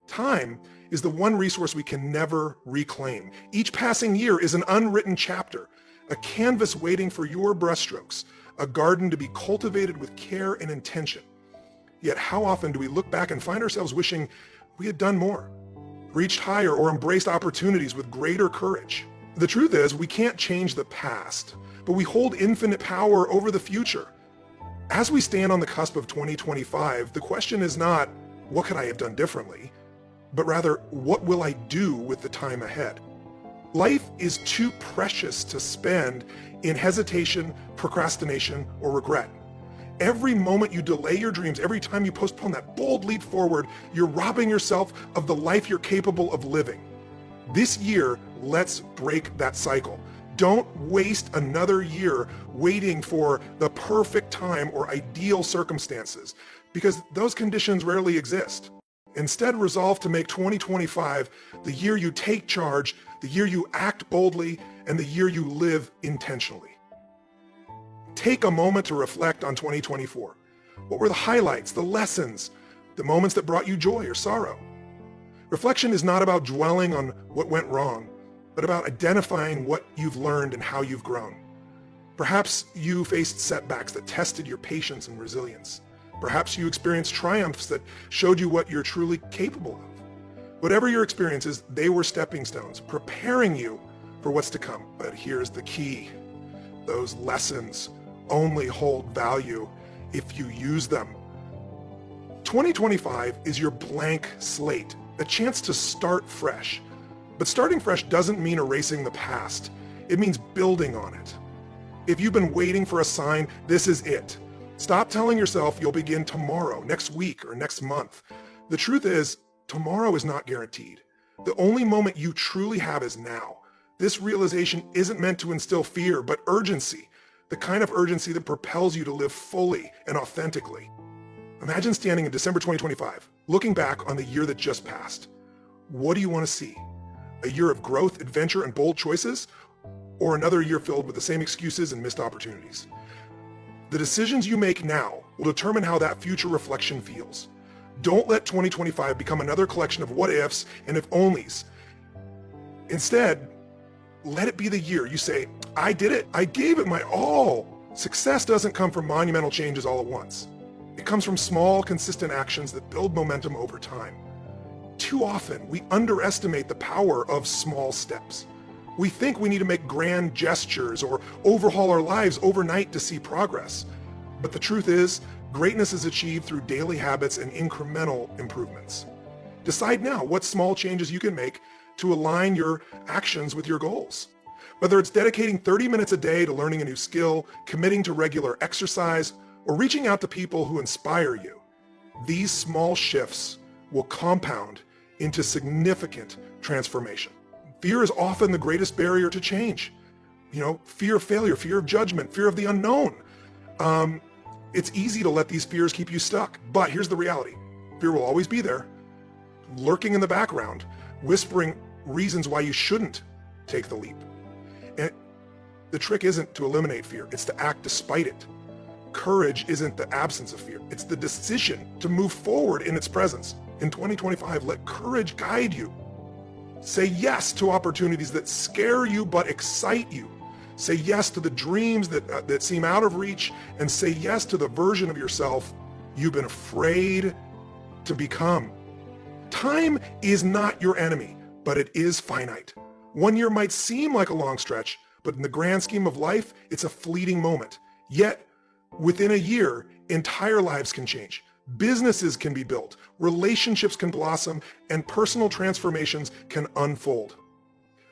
Time is the one resource we can never reclaim. Each passing year is an unwritten chapter, a canvas waiting for your brushstrokes, a garden to be cultivated with care and intention. Yet how often do we look back and find ourselves wishing we had done more, reached higher, or embraced opportunities with greater courage? The truth is, we can't change the past, but we hold infinite power over the future. As we stand on the cusp of 2025, the question is not, what could I have done differently? But rather, what will I do with the time ahead? Life is too precious to spend in hesitation, procrastination, or regret. Every moment you delay your dreams, every time you postpone that bold leap forward, you're robbing yourself of the life you're capable of living. This year, let's break that cycle. Don't waste another year waiting for the perfect time or ideal circumstances, because those conditions rarely exist. Instead, resolve to make 2025 the year you take charge, the year you act boldly, and the year you live intentionally. Take a moment to reflect on 2024. What were the highlights, the lessons, the moments that brought you joy or sorrow? Reflection is not about dwelling on what went wrong, but about identifying what you've learned and how you've grown. Perhaps you faced setbacks that tested your patience and resilience. Perhaps you experienced triumphs that showed you what you're truly capable of. Whatever your experiences, they were stepping stones, preparing you for what's to come. But here's the key. Those lessons only hold value if you use them. 2025 is your blank slate, a chance to start fresh. But starting fresh doesn't mean erasing the past. It means building on it. If you've been waiting for a sign, this is it. Stop telling yourself you'll begin tomorrow, next week, or next month. The truth is, tomorrow is not guaranteed. The only moment you truly have is now. This realization isn't meant to instill fear, but urgency, the kind of urgency that propels you to live fully and authentically. Imagine standing in December 2025, looking back on the year that just passed. What do you want to see? A year of growth, adventure, and bold choices? Or another year filled with the same excuses and missed opportunities? The decisions you make now will determine how that future reflection feels. Don't let 2025 become another collection of what ifs and if onlys. Instead, let it be the year you say, I did it. I gave it my all. Success doesn't come from monumental changes all at once. It comes from small, consistent actions that build momentum over time. Too often, we underestimate the power of small steps. We think we need to make grand gestures or overhaul our lives overnight to see progress. But the truth is, greatness is achieved through daily habits and incremental improvements. Decide now what small changes you can make to align your actions with your goals. Whether it's dedicating 30 minutes a day to learning a new skill, committing to regular exercise, or reaching out to people who inspire you, these small shifts will compound into significant transformation. Fear is often the greatest barrier to change. Fear of failure, fear of judgment, fear of the unknown. It's easy to let these fears keep you stuck, but here's the reality. Fear will always be there, lurking in the background, whispering reasons why you shouldn't take the leap. And the trick isn't to eliminate fear, it's to act despite it. Courage isn't the absence of fear, it's the decision to move forward in its presence. In 2025, let courage guide you. Say yes to opportunities that scare you but excite you. Say yes to the dreams that seem out of reach, and say yes to the version of yourself you've been afraid to become. Time is not your enemy, but it is finite. 1 year might seem like a long stretch, but in the grand scheme of life, it's a fleeting moment. Yet, within a year, entire lives can change. Businesses can be built, relationships can blossom, and personal transformations can unfold.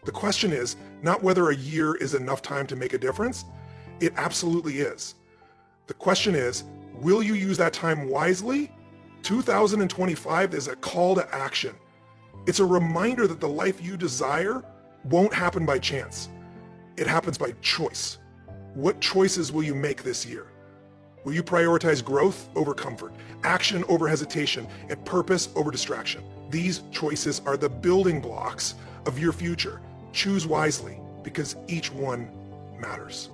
The question is not whether a year is enough time to make a difference. It absolutely is. The question is, will you use that time wisely? 2025 is a call to action. It's a reminder that the life you desire won't happen by chance. It happens by choice. What choices will you make this year? Will you prioritize growth over comfort, action over hesitation, and purpose over distraction? These choices are the building blocks of your future. Choose wisely, because each one matters.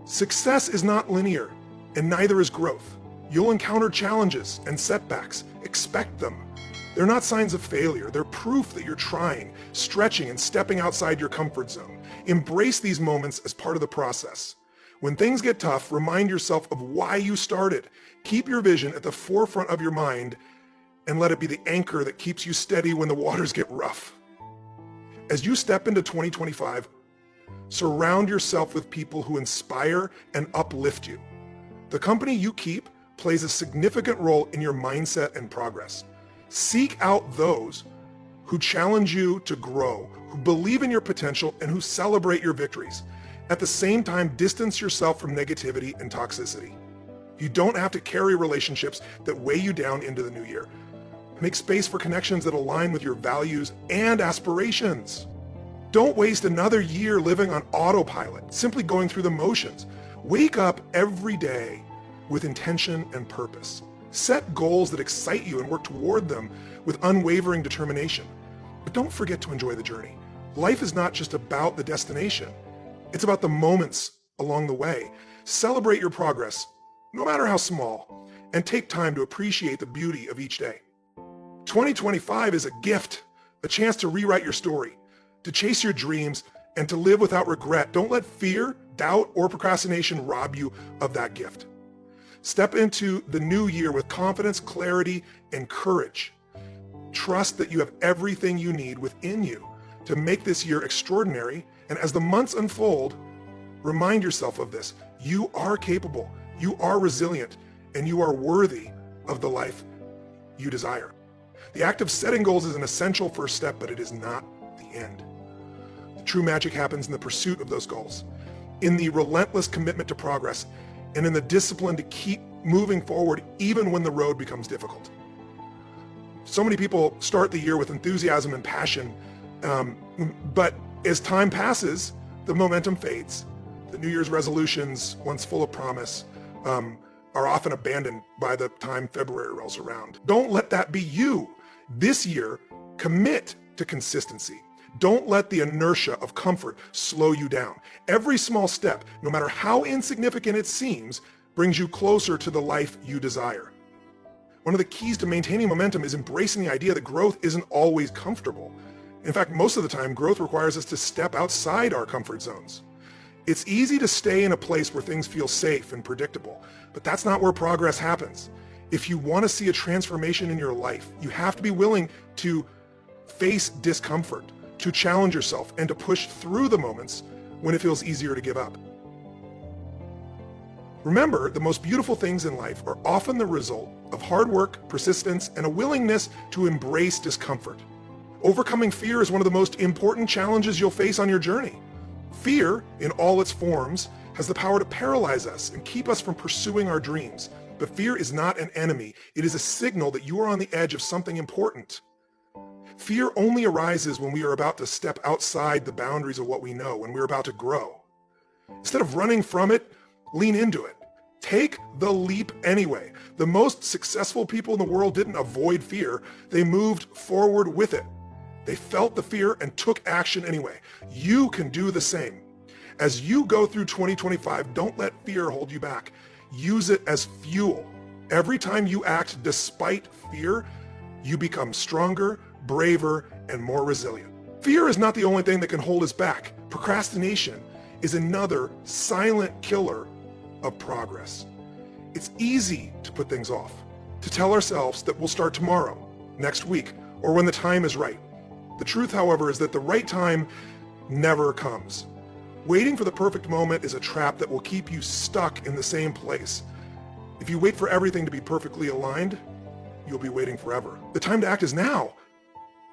Success is not linear, and neither is growth. You'll encounter challenges and setbacks. Expect them. They're not signs of failure. They're proof that you're trying, stretching, and stepping outside your comfort zone. Embrace these moments as part of the process. When things get tough, remind yourself of why you started. Keep your vision at the forefront of your mind and let it be the anchor that keeps you steady when the waters get rough. As you step into 2025, surround yourself with people who inspire and uplift you. The company you keep plays a significant role in your mindset and progress. Seek out those who challenge you to grow, who believe in your potential, and who celebrate your victories. At the same time, distance yourself from negativity and toxicity. You don't have to carry relationships that weigh you down into the new year. Make space for connections that align with your values and aspirations. Don't waste another year living on autopilot, simply going through the motions. Wake up every day with intention and purpose. Set goals that excite you and work toward them with unwavering determination. But don't forget to enjoy the journey. Life is not just about the destination. It's about the moments along the way. Celebrate your progress, no matter how small, and take time to appreciate the beauty of each day. 2025 is a gift, a chance to rewrite your story, to chase your dreams, and to live without regret. Don't let fear, doubt, or procrastination rob you of that gift. Step into the new year with confidence, clarity, and courage. Trust that you have everything you need within you to make this year extraordinary, and as the months unfold, remind yourself of this. You are capable, you are resilient, and you are worthy of the life you desire. The act of setting goals is an essential first step, but it is not the end. The true magic happens in the pursuit of those goals, in the relentless commitment to progress, and in the discipline to keep moving forward even when the road becomes difficult. So many people start the year with enthusiasm and passion, but as time passes, the momentum fades. The New Year's resolutions, once full of promise, are often abandoned by the time February rolls around. Don't let that be you. This year, commit to consistency. Don't let the inertia of comfort slow you down. Every small step, no matter how insignificant it seems, brings you closer to the life you desire. One of the keys to maintaining momentum is embracing the idea that growth isn't always comfortable. In fact, most of the time, growth requires us to step outside our comfort zones. It's easy to stay in a place where things feel safe and predictable, but that's not where progress happens. If you want to see a transformation in your life, you have to be willing to face discomfort, to challenge yourself, and to push through the moments when it feels easier to give up. Remember, the most beautiful things in life are often the result of hard work, persistence, and a willingness to embrace discomfort. Overcoming fear is one of the most important challenges you'll face on your journey. Fear, in all its forms, has the power to paralyze us and keep us from pursuing our dreams. But fear is not an enemy. It is a signal that you are on the edge of something important. Fear only arises when we are about to step outside the boundaries of what we know, when we're about to grow. Instead of running from it, lean into it. Take the leap anyway. The most successful people in the world didn't avoid fear. They moved forward with it. They felt the fear and took action anyway. You can do the same. As you go through 2025, don't let fear hold you back. Use it as fuel. Every time you act despite fear, you become stronger, braver, and more resilient. Fear is not the only thing that can hold us back. Procrastination is another silent killer of progress. It's easy to put things off, to tell ourselves that we'll start tomorrow, next week, or when the time is right. The truth, however, is that the right time never comes. Waiting for the perfect moment is a trap that will keep you stuck in the same place. If you wait for everything to be perfectly aligned, you'll be waiting forever. The time to act is now.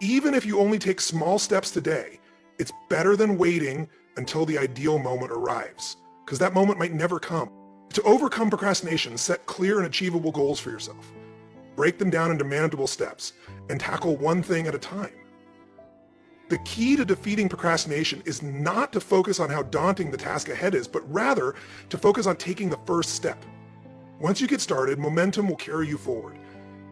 Even if you only take small steps today, it's better than waiting until the ideal moment arrives, because that moment might never come. To overcome procrastination, set clear and achievable goals for yourself. Break them down into manageable steps and tackle one thing at a time. The key to defeating procrastination is not to focus on how daunting the task ahead is, but rather to focus on taking the first step. Once you get started, momentum will carry you forward.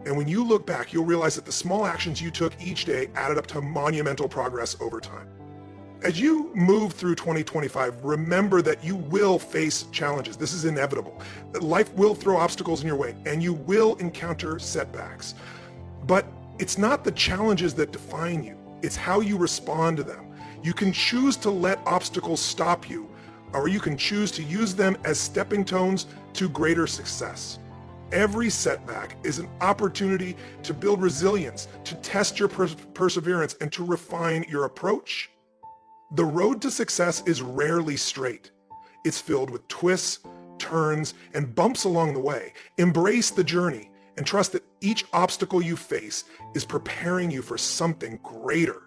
And when you look back, you'll realize that the small actions you took each day added up to monumental progress over time. As you move through 2025, remember that you will face challenges. This is inevitable. Life will throw obstacles in your way, and you will encounter setbacks. But It's not the challenges that define you, it's how you respond to them. You can choose to let obstacles stop you, or you can choose to use them as stepping stones to greater success. Every setback is an opportunity to build resilience, to test your perseverance, and to refine your approach. The road to success is rarely straight. It's filled with twists, turns, and bumps along the way. Embrace the journey and trust that each obstacle you face is preparing you for something greater.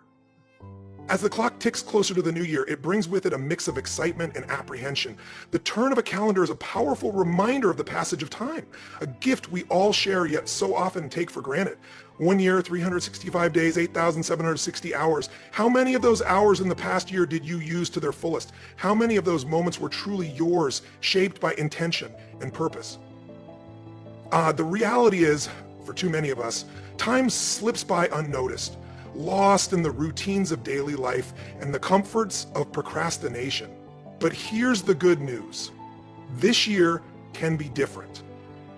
As the clock ticks closer to the new year, it brings with it a mix of excitement and apprehension. The turn of a calendar is a powerful reminder of the passage of time, a gift we all share yet so often take for granted. 1 year, 365 days, 8,760 hours. How many of those hours in the past year did you use to their fullest? How many of those moments were truly yours, shaped by intention and purpose? The reality is, for too many of us, time slips by unnoticed, lost in the routines of daily life and the comforts of procrastination. But here's the good news. This year can be different.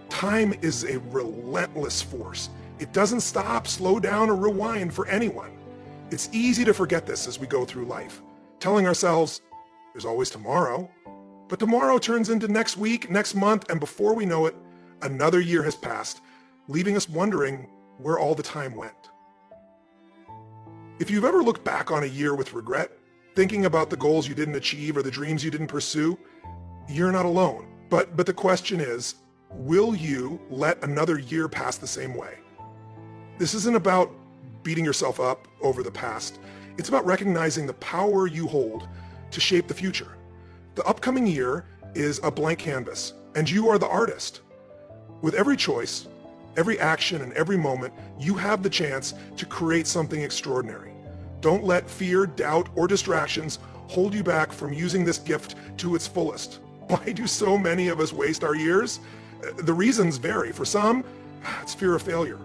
Time is a relentless force. It doesn't stop, slow down, or rewind for anyone. It's easy to forget this as we go through life, telling ourselves, there's always tomorrow. But tomorrow turns into next week, next month, and before we know it, another year has passed, leaving us wondering where all the time went. If you've ever looked back on a year with regret, thinking about the goals you didn't achieve or the dreams you didn't pursue, you're not alone. But the question is, will you let another year pass the same way? This isn't about beating yourself up over the past. It's about recognizing the power you hold to shape the future. The upcoming year is a blank canvas, and you are the artist. With every choice, every action, and every moment, you have the chance to create something extraordinary. Don't let fear, doubt, or distractions hold you back from using this gift to its fullest. Why do so many of us waste our years? The reasons vary. For some, it's fear of failure.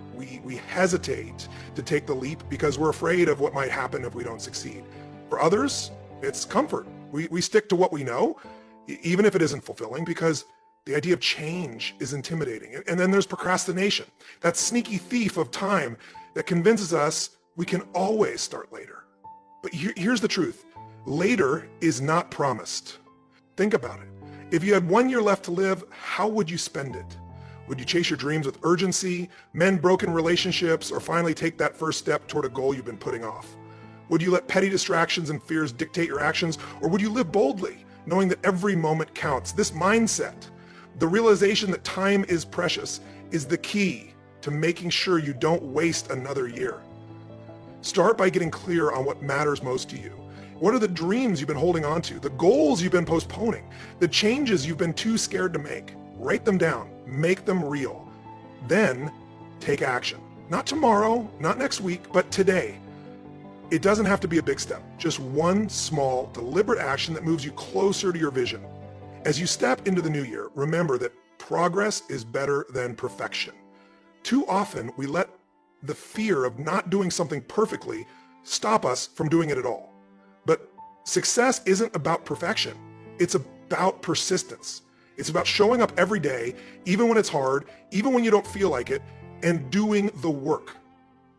We hesitate to take the leap because we're afraid of what might happen if we don't succeed. For others, it's comfort. We stick to what we know, even if it isn't fulfilling, because the idea of change is intimidating. And then there's procrastination, that sneaky thief of time that convinces us we can always start later. But here's the truth. Later is not promised. Think about it. If you had 1 year left to live, how would you spend it? Would you chase your dreams with urgency, mend broken relationships, or finally take that first step toward a goal you've been putting off? Would you let petty distractions and fears dictate your actions, or would you live boldly, knowing that every moment counts? This mindset, the realization that time is precious, is the key to making sure you don't waste another year. Start by getting clear on what matters most to you. What are the dreams you've been holding on to, the goals you've been postponing, the changes you've been too scared to make? Write them down, make them real. Then take action. Not tomorrow, not next week, but today. It doesn't have to be a big step, just one small, deliberate action that moves you closer to your vision. As you step into the new year, remember that progress is better than perfection. Too often, we let the fear of not doing something perfectly stop us from doing it at all. But success isn't about perfection. It's about persistence. It's about showing up every day, even when it's hard, even when you don't feel like it, and doing the work.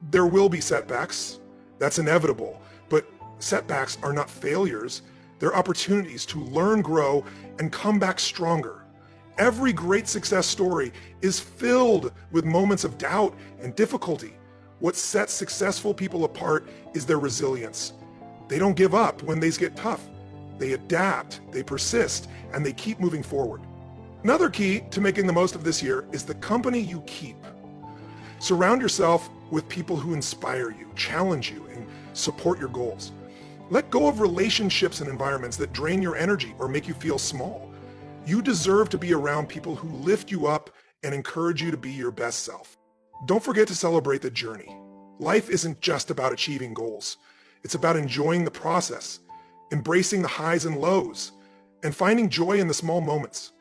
There will be setbacks. That's inevitable. But setbacks are not failures. They're opportunities to learn, grow, and come back stronger. Every great success story is filled with moments of doubt and difficulty. What sets successful people apart is their resilience. They don't give up when things get tough. They adapt, they persist, and they keep moving forward. Another key to making the most of this year is the company you keep. Surround yourself with people who inspire you, challenge you, and support your goals. Let go of relationships and environments that drain your energy or make you feel small. You deserve to be around people who lift you up and encourage you to be your best self. Don't forget to celebrate the journey. Life isn't just about achieving goals. It's about enjoying the process, embracing the highs and lows, and finding joy in the small moments.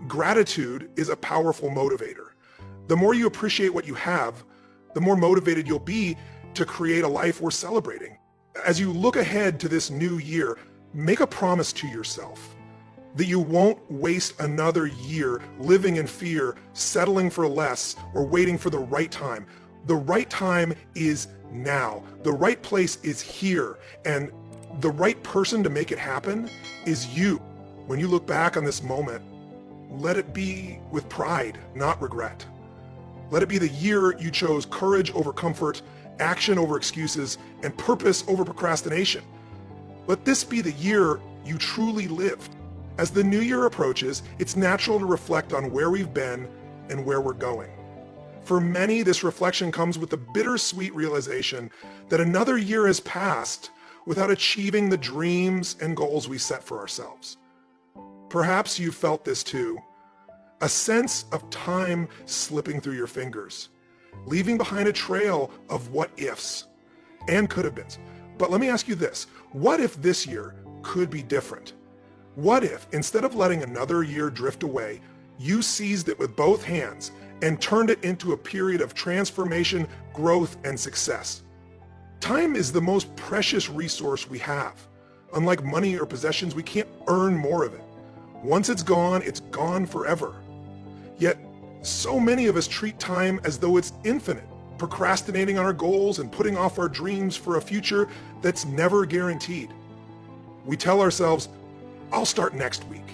Gratitude is a powerful motivator. The more you appreciate what you have, the more motivated you'll be to create a life worth celebrating. As you look ahead to this new year, make a promise to yourself that you won't waste another year living in fear, settling for less, or waiting for the right time. The right time is now. The right place is here. And the right person to make it happen is you. When you look back on this moment, let it be with pride, not regret. Let it be the year you chose courage over comfort, action over excuses, and purpose over procrastination. Let this be the year you truly lived. As the new year approaches, it's natural to reflect on where we've been and where we're going. For many, this reflection comes with the bittersweet realization that another year has passed without achieving the dreams and goals we set for ourselves. Perhaps you felt this too. A sense of time slipping through your fingers, leaving behind a trail of what ifs and could have beens. But let me ask you this, what if this year could be different? What if, instead of letting another year drift away, you seized it with both hands and turned it into a period of transformation, growth, and success? Time is the most precious resource we have. Unlike money or possessions, we can't earn more of it. Once it's gone forever. Yet, so many of us treat time as though it's infinite, procrastinating on our goals and putting off our dreams for a future that's never guaranteed. We tell ourselves, I'll start next week,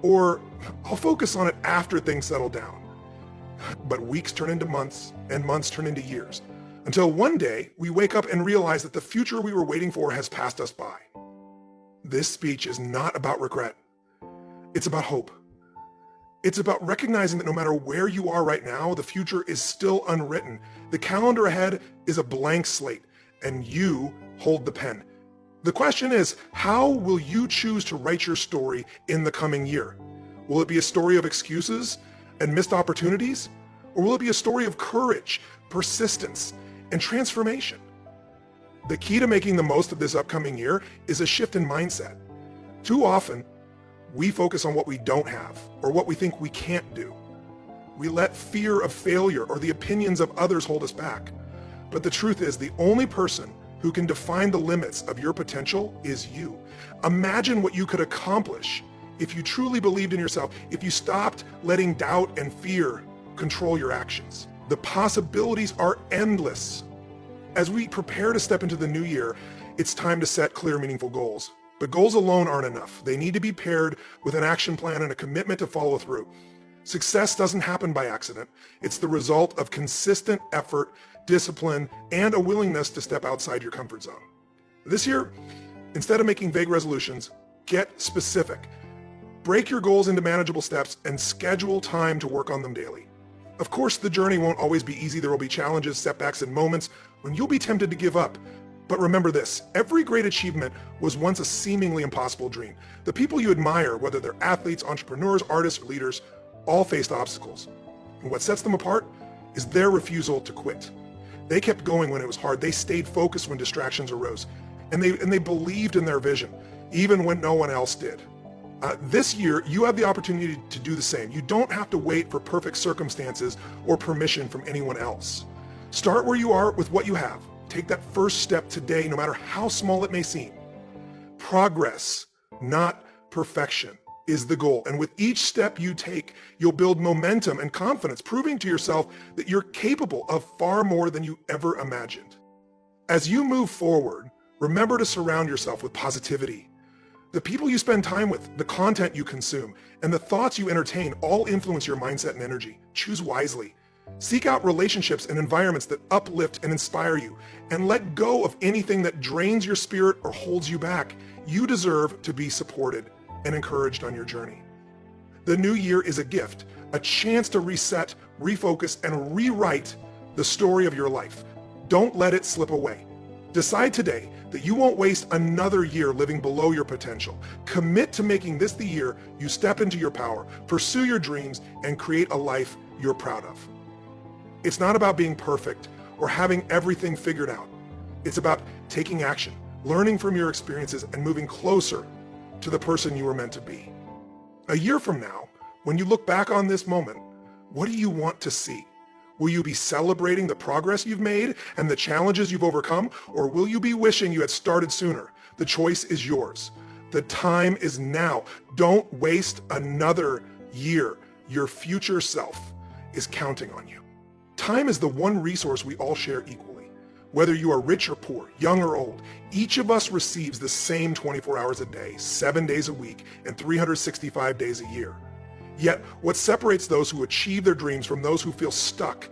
or I'll focus on it after things settle down. But weeks turn into months, and months turn into years, until one day we wake up and realize that the future we were waiting for has passed us by. This speech is not about regret. It's about hope. It's about recognizing that no matter where you are right now, the future is still unwritten. The calendar ahead is a blank slate, and you hold the pen. The question is, how will you choose to write your story in the coming year? Will it be a story of excuses and missed opportunities? Or will it be a story of courage, persistence, and transformation? The key to making the most of this upcoming year is a shift in mindset. Too often, we focus on what we don't have or what we think we can't do. We let fear of failure or the opinions of others hold us back. But the truth is, the only person who can define the limits of your potential is you. Imagine what you could accomplish if you truly believed in yourself, if you stopped letting doubt and fear control your actions. The possibilities are endless. As we prepare to step into the new year, it's time to set clear, meaningful goals. But goals alone aren't enough. They need to be paired with an action plan and a commitment to follow through. Success doesn't happen by accident. It's the result of consistent effort, discipline, and a willingness to step outside your comfort zone. This year, instead of making vague resolutions, get specific. Break your goals into manageable steps and schedule time to work on them daily. Of course, the journey won't always be easy. There will be challenges, setbacks, and moments when you'll be tempted to give up. But remember this, every great achievement was once a seemingly impossible dream. The people you admire, whether they're athletes, entrepreneurs, artists, or leaders, all faced obstacles. And what sets them apart is their refusal to quit. They kept going when it was hard. They stayed focused when distractions arose. And they believed in their vision, even when no one else did. This year, you have the opportunity to do the same. You don't have to wait for perfect circumstances or permission from anyone else. Start where you are with what you have. Take that first step today, no matter how small it may seem. Progress, not perfection, is the goal. And with each step you take, you'll build momentum and confidence, proving to yourself that you're capable of far more than you ever imagined. As you move forward, remember to surround yourself with positivity. The people you spend time with, the content you consume, and the thoughts you entertain all influence your mindset and energy. Choose wisely. Seek out relationships and environments that uplift and inspire you, and let go of anything that drains your spirit or holds you back. You deserve to be supported and encouraged on your journey. The new year is a gift, a chance to reset, refocus, and rewrite the story of your life. Don't let it slip away. Decide today that you won't waste another year living below your potential. Commit to making this the year you step into your power, pursue your dreams, and create a life you're proud of. It's not about being perfect or having everything figured out. It's about taking action, learning from your experiences, and moving closer to the person you were meant to be. A year from now, when you look back on this moment, what do you want to see? Will you be celebrating the progress you've made and the challenges you've overcome, or will you be wishing you had started sooner? The choice is yours. The time is now. Don't waste another year. Your future self is counting on you. Time is the one resource we all share equally. Whether you are rich or poor, young or old, each of us receives the same 24 hours a day, 7 days a week, and 365 days a year. Yet, what separates those who achieve their dreams from those who feel stuck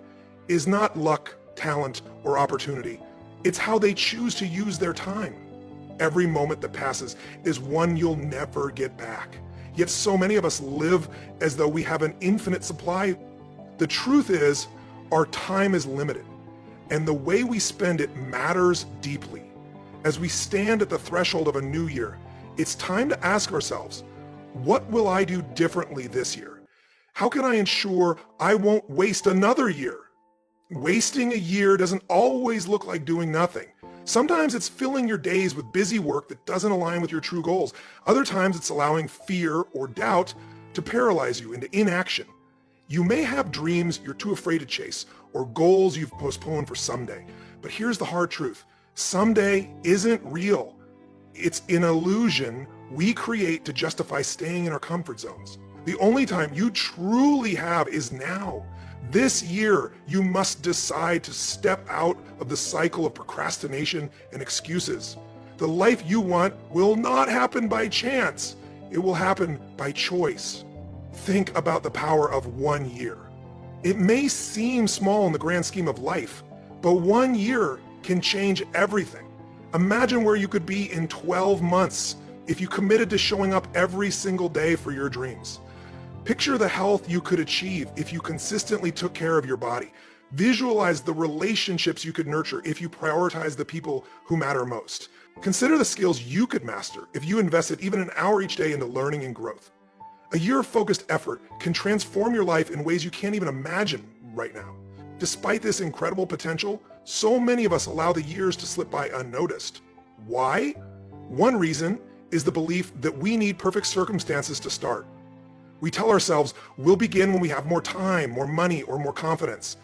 is not luck, talent, or opportunity. It's how they choose to use their time. Every moment that passes is one you'll never get back. Yet so many of us live as though we have an infinite supply. The truth is, our time is limited, and the way we spend it matters deeply. As we stand at the threshold of a new year, it's time to ask ourselves, what will I do differently this year? How can I ensure I won't waste another year? Wasting a year doesn't always look like doing nothing. Sometimes it's filling your days with busy work that doesn't align with your true goals. Other times it's allowing fear or doubt to paralyze you into inaction. You may have dreams you're too afraid to chase or goals you've postponed for someday. But here's the hard truth. Someday isn't real. It's an illusion we create to justify staying in our comfort zones. The only time you truly have is now. This year, you must decide to step out of the cycle of procrastination and excuses. The life you want will not happen by chance. It will happen by choice. Think about the power of 1 year. It may seem small in the grand scheme of life, but 1 year can change everything. Imagine where you could be in 12 months if you committed to showing up every single day for your dreams. Picture the health you could achieve if you consistently took care of your body. Visualize the relationships you could nurture if you prioritize the people who matter most. Consider the skills you could master if you invested even an hour each day into learning and growth. A year of focused effort can transform your life in ways you can't even imagine right now. Despite this incredible potential, so many of us allow the years to slip by unnoticed. Why? One reason is the belief that we need perfect circumstances to start. We tell ourselves we'll begin when we have more time, more money, or more confidence.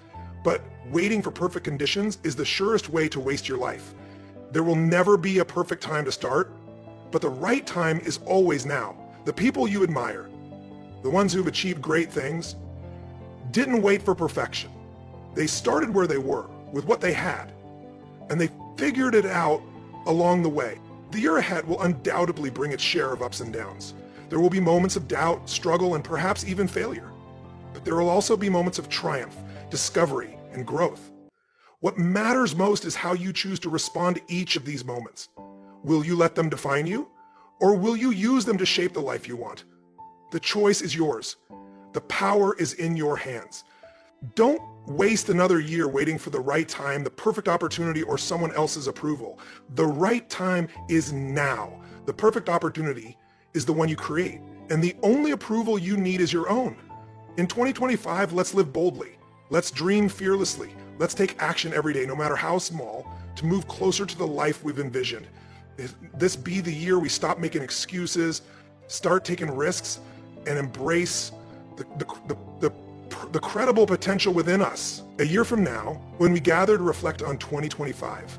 But waiting for perfect conditions is the surest way to waste your life. There will never be a perfect time to start, but the right time is always now. The people you admire, the ones who've achieved great things, didn't wait for perfection. They started where they were, with what they had, and they figured it out along the way. The year ahead will undoubtedly bring its share of ups and downs. There will be moments of doubt, struggle, and perhaps even failure. But there will also be moments of triumph, discovery, and growth. What matters most is how you choose to respond to each of these moments. Will you let them define you? Or will you use them to shape the life you want? The choice is yours. The power is in your hands. Don't waste another year waiting for the right time, the perfect opportunity, or someone else's approval. The right time is now. The perfect opportunity is the one you create, and the only approval you need is your own. In 2025, let's live boldly. Let's dream fearlessly. Let's take action every day, no matter how small, to move closer to the life we've envisioned. This be the year we stop making excuses, start taking risks, and embrace the credible potential within us. A year from now, when we gather to reflect on 2025,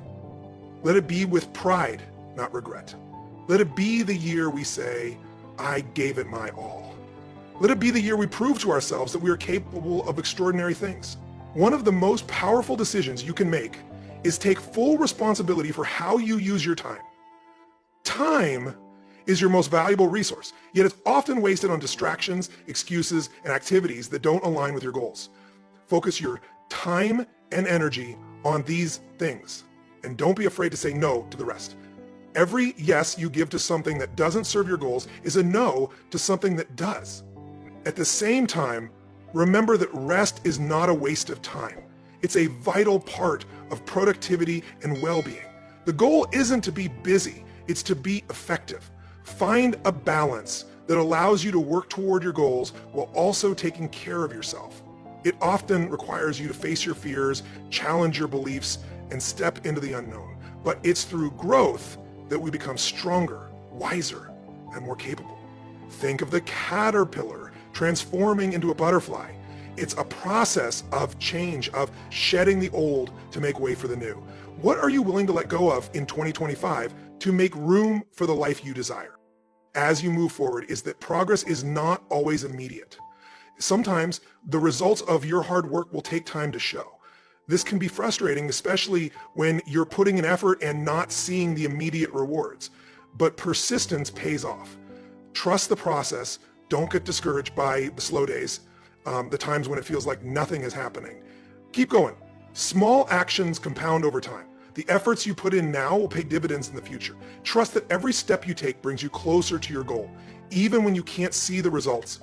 let it be with pride, not regret. Let it be the year we say, I gave it my all. Let it be the year we prove to ourselves that we are capable of extraordinary things. One of the most powerful decisions you can make is take full responsibility for how you use your time. Time is your most valuable resource, yet it's often wasted on distractions, excuses, and activities that don't align with your goals. Focus your time and energy on these things, and don't be afraid to say no to the rest. Every yes you give to something that doesn't serve your goals is a no to something that does. At the same time, remember that rest is not a waste of time. It's a vital part of productivity and well-being. The goal isn't to be busy, it's to be effective. Find a balance that allows you to work toward your goals while also taking care of yourself. It often requires you to face your fears, challenge your beliefs, and step into the unknown. But it's through growth that we become stronger, wiser, and more capable. Think of the caterpillar transforming into a butterfly. It's a process of change, of shedding the old to make way for the new. What are you willing to let go of in 2025 to make room for the life you desire? As you move forward, is that progress is not always immediate. Sometimes the results of your hard work will take time to show. This can be frustrating, especially when you're putting in effort and not seeing the immediate rewards. But persistence pays off. Trust the process. Don't get discouraged by the slow days, the times when it feels like nothing is happening. Keep going. Small actions compound over time. The efforts you put in now will pay dividends in the future. Trust that every step you take brings you closer to your goal, even when you can't see the results.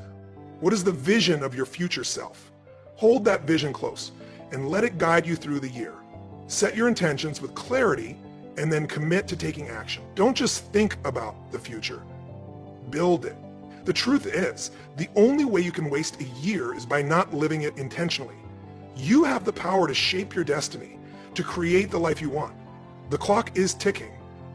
What is the vision of your future self? Hold that vision close and let it guide you through the year. Set your intentions with clarity and then commit to taking action. Don't just think about the future. Build it. The truth is, the only way you can waste a year is by not living it intentionally. You have the power to shape your destiny, to create the life you want. The clock is ticking,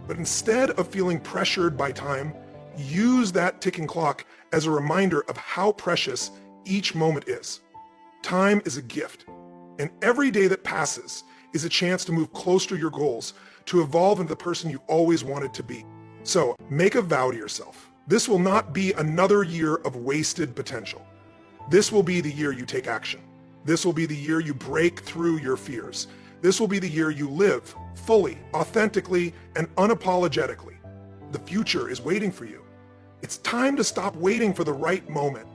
but instead of feeling pressured by time, use that ticking clock as a reminder of how precious each moment is. Time is a gift, and every day that passes is a chance to move closer to your goals, to evolve into the person you always wanted to be. So make a vow to yourself. This will not be another year of wasted potential. This will be the year you take action. This will be the year you break through your fears. This will be the year you live fully, authentically, and unapologetically. The future is waiting for you. It's time to stop waiting for the right moment.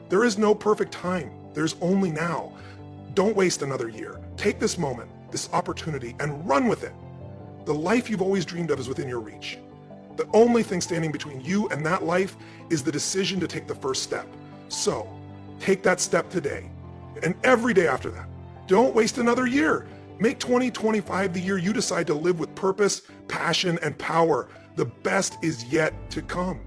There is no perfect time. There's only now. Don't waste another year. Take this moment, this opportunity, and run with it. The life you've always dreamed of is within your reach. The only thing standing between you and that life is the decision to take the first step. So, take that step today, and every day after that. Don't waste another year. Make 2025 the year you decide to live with purpose, passion, and power. The best is yet to come.